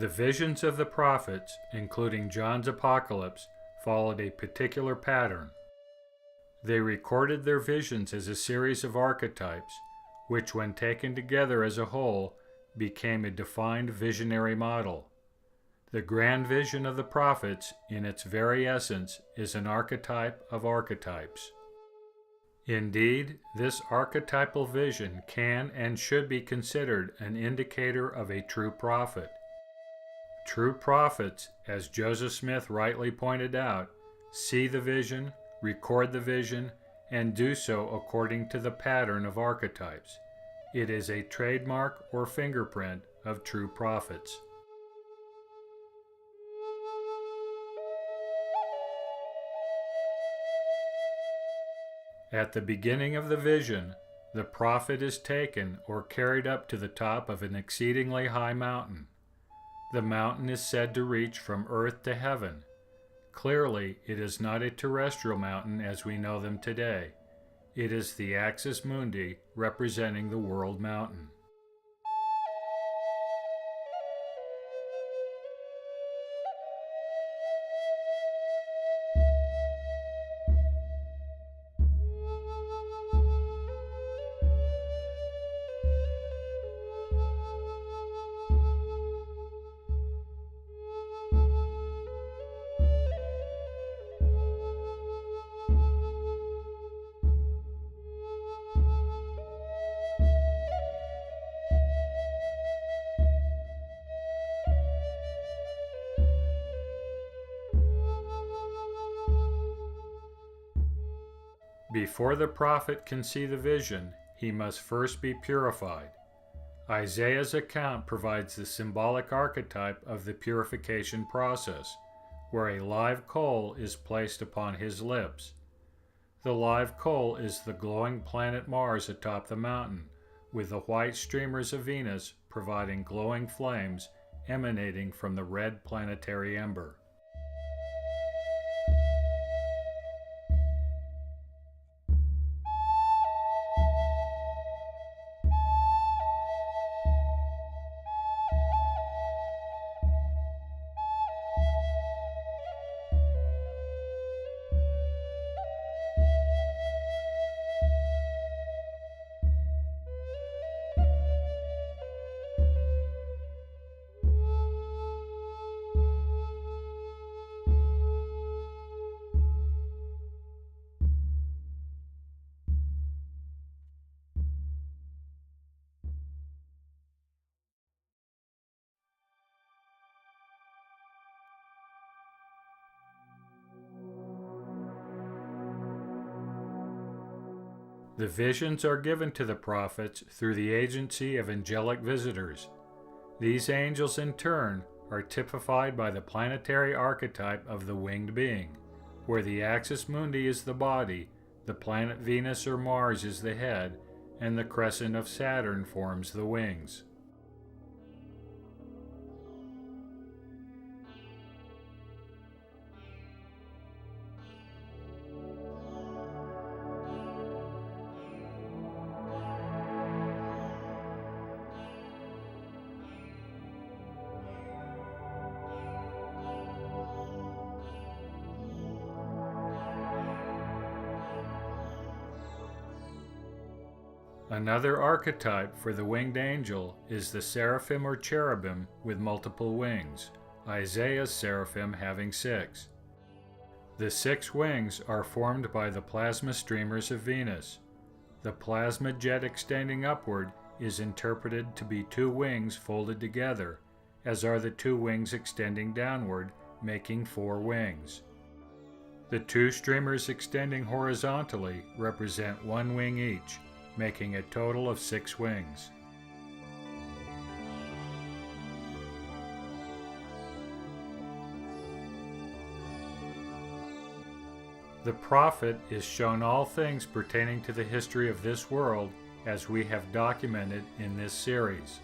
The visions of the prophets, including John's Apocalypse, followed a particular pattern. They recorded their visions as a series of archetypes, which when taken together as a whole became a defined visionary model. The grand vision of the prophets, in its very essence, is an archetype of archetypes. Indeed, this archetypal vision can and should be considered an indicator of a true prophet. True prophets, as Joseph Smith rightly pointed out, see the vision, record the vision, and do so according to the pattern of archetypes. It is a trademark or fingerprint of true prophets. At the beginning of the vision, the prophet is taken or carried up to the top of an exceedingly high mountain. The mountain is said to reach from earth to heaven. Clearly, it is not a terrestrial mountain as we know them today. It is the axis mundi representing the world mountain. Before the prophet can see the vision, he must first be purified. Isaiah's account provides the symbolic archetype of the purification process, where a live coal is placed upon his lips. The live coal is the glowing planet Mars atop the mountain, with the white streamers of Venus providing glowing flames emanating from the red planetary ember. The visions are given to the prophets through the agency of angelic visitors. These angels, in turn, are typified by the planetary archetype of the winged being, where the axis mundi is the body, the planet Venus or Mars is the head, and the crescent of Saturn forms the wings. Another archetype for the winged angel is the seraphim or cherubim with multiple wings, Isaiah's seraphim having 6. The 6 wings are formed by the plasma streamers of Venus. The plasma jet extending upward is interpreted to be 2 wings folded together, as are the 2 wings extending downward, making 4 wings. The 2 streamers extending horizontally represent 1 wing each, making a total of 6 wings. The prophet is shown all things pertaining to the history of this world as we have documented in this series.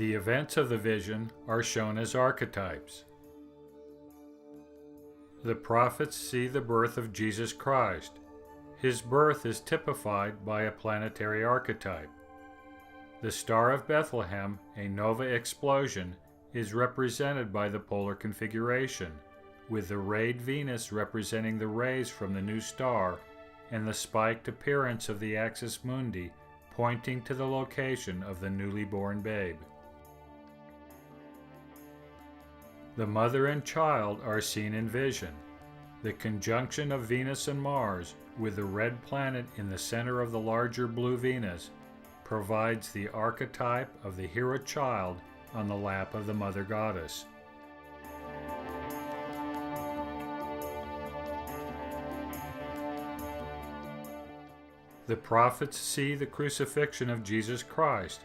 The events of the vision are shown as archetypes. The prophets see the birth of Jesus Christ. His birth is typified by a planetary archetype. The Star of Bethlehem, a nova explosion, is represented by the polar configuration, with the rayed Venus representing the rays from the new star and the spiked appearance of the axis mundi pointing to the location of the newly born babe. The mother and child are seen in vision. The conjunction of Venus and Mars, with the red planet in the center of the larger blue Venus, provides the archetype of the hero child on the lap of the mother goddess. The prophets see the crucifixion of Jesus Christ,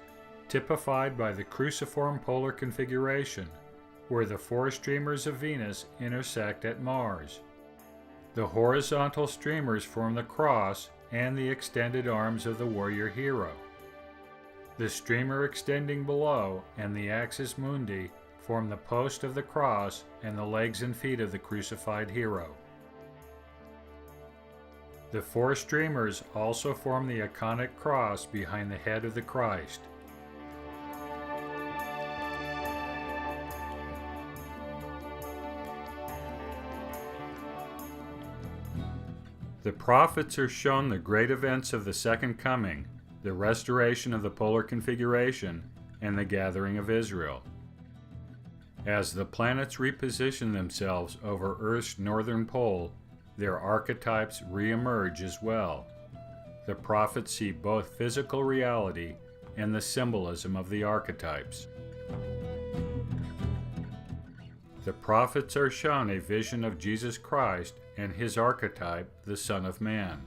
typified by the cruciform polar configuration, where the four streamers of Venus intersect at Mars. The horizontal streamers form the cross and the extended arms of the warrior hero. The streamer extending below and the axis mundi form the post of the cross and the legs and feet of the crucified hero. The four streamers also form the iconic cross behind the head of the Christ. The prophets are shown the great events of the Second Coming, the restoration of the polar configuration, and the gathering of Israel. As the planets reposition themselves over Earth's northern pole, their archetypes re-emerge as well. The prophets see both physical reality and the symbolism of the archetypes. The prophets are shown a vision of Jesus Christ and his archetype, the Son of Man.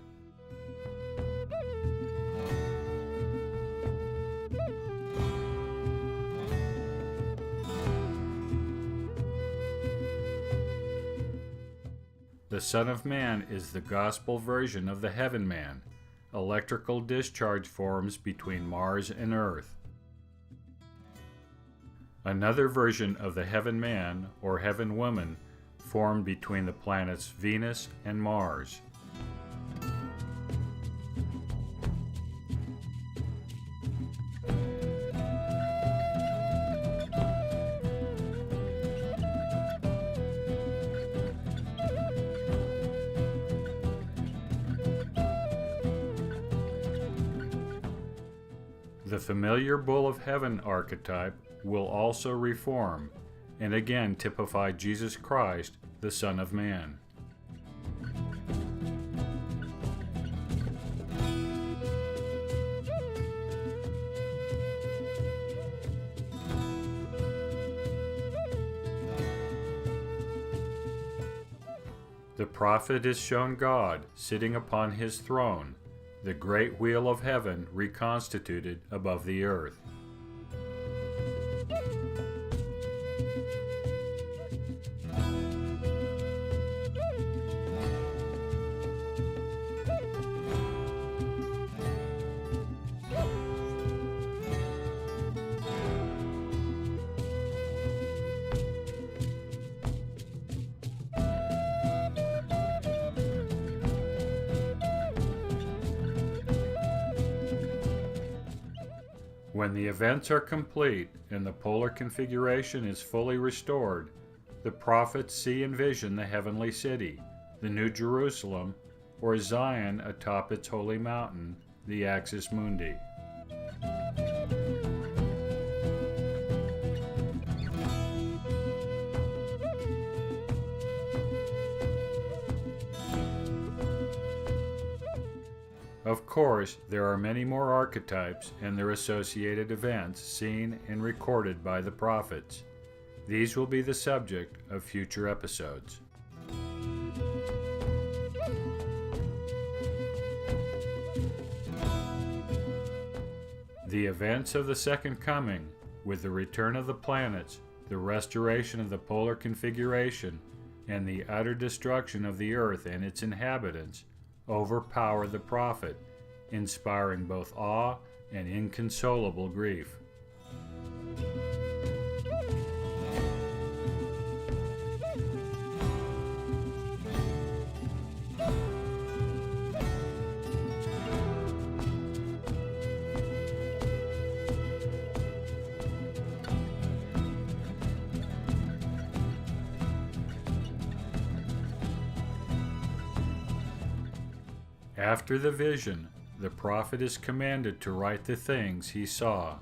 The Son of Man is the gospel version of the Heaven Man. Electrical discharge forms between Mars and Earth. Another version of the Heaven Man, or Heaven Woman, formed between the planets Venus and Mars. The familiar Bull of Heaven archetype will also reform, and again typify Jesus Christ, the Son of Man. The prophet is shown God sitting upon his throne, the great wheel of heaven reconstituted above the earth. When the events are complete and the polar configuration is fully restored, the prophets see and vision the heavenly city, the New Jerusalem, or Zion atop its holy mountain, the Axis Mundi. Of course, there are many more archetypes and their associated events seen and recorded by the prophets. These will be the subject of future episodes. The events of the Second Coming, with the return of the planets, the restoration of the polar configuration, and the utter destruction of the earth and its inhabitants, overpower the prophet, inspiring both awe and inconsolable grief. After the vision, the prophet is commanded to write the things he saw.